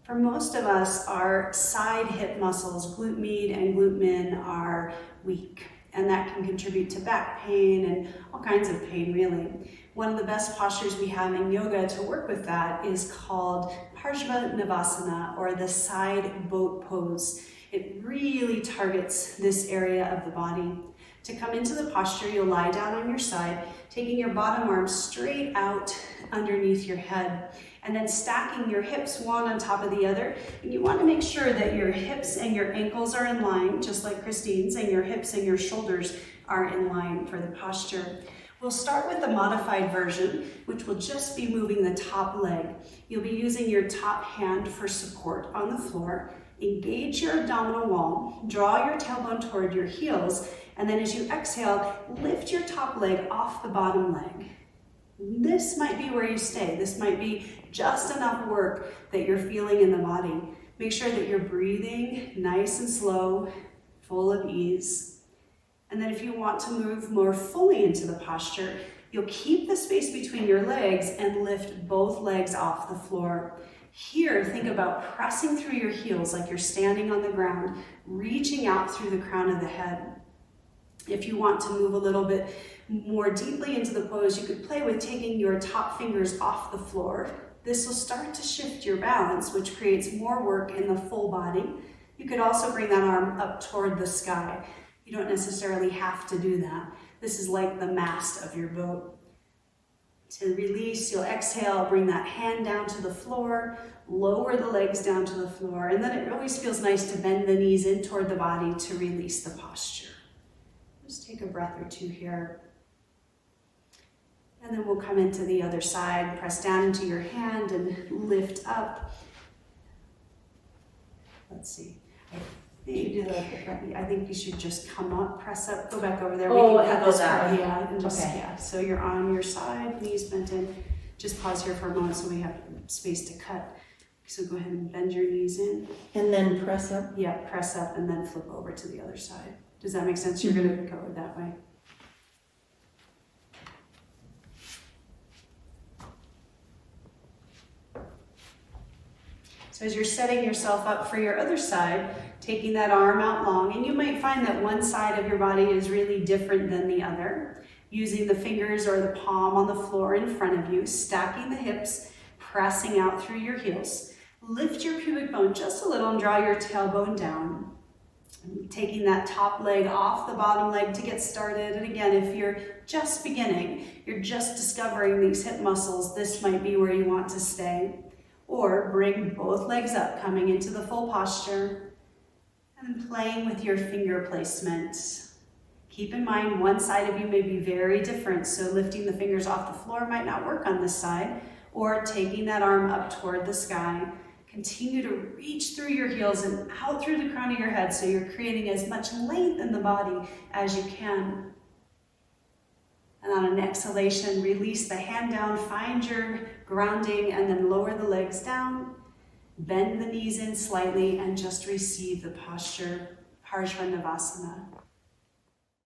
For most of us, our side hip muscles, glute med and glute min, are weak, and that can contribute to back pain and all kinds of pain, really. One of the best postures we have in yoga to work with that is called Parsva Navaasana, or the side boat pose. It really targets this area of the body. To come into the posture, you'll lie down on your side, taking your bottom arm straight out underneath your head, and then stacking your hips one on top of the other. And you want to make sure that your hips and your ankles are in line, just like Christine's, and your hips and your shoulders are in line for the posture. We'll start with the modified version, which will just be moving the top leg. You'll be using your top hand for support on the floor. Engage your abdominal wall, draw your tailbone toward your heels, and then as you exhale, lift your top leg off the bottom leg. This might be where you stay. This might be just enough work that you're feeling in the body. Make sure that you're breathing nice and slow, full of ease. And then if you want to move more fully into the posture, you'll keep the space between your legs and lift both legs off the floor. Here, think about pressing through your heels like you're standing on the ground, reaching out through the crown of the head. If you want to move a little bit more deeply into the pose, you could play with taking your top fingers off the floor. This will start to shift your balance, which creates more work in the full body. You could also bring that arm up toward the sky. You don't necessarily have to do that. This is like the mast of your boat. To release, you'll exhale, bring that hand down to the floor, lower the legs down to the floor, and then it always feels nice to bend the knees in toward the body to release the posture. Just take a breath or two here. And then we'll come into the other side, press down into your hand and lift up. Let's see. I think you should just come up, press up, go back over there. Oh, we can cut this that part, way. yeah, and just, Okay. yeah. So you're on your side, knees bent in. Just pause here for a moment so we have space to cut. So go ahead and bend your knees in. And then press up. Yeah, press up and then flip over to the other side. Does that make sense? You're gonna go that way. So as you're setting yourself up for your other side, taking that arm out long, and you might find that one side of your body is really different than the other. Using the fingers or the palm on the floor in front of you, stacking the hips, pressing out through your heels. Lift your pubic bone just a little and draw your tailbone down. Taking that top leg off the bottom leg to get started. And again, if you're just beginning, you're just discovering these hip muscles, this might be where you want to stay. Or bring both legs up, coming into the full posture, and playing with your finger placement. Keep in mind, one side of you may be very different, so lifting the fingers off the floor might not work on this side, or taking that arm up toward the sky. Continue to reach through your heels and out through the crown of your head, so you're creating as much length in the body as you can. And on an exhalation, release the hand down, find your grounding, and then lower the legs down. Bend the knees in slightly and just receive the posture, Parsva Navaasana.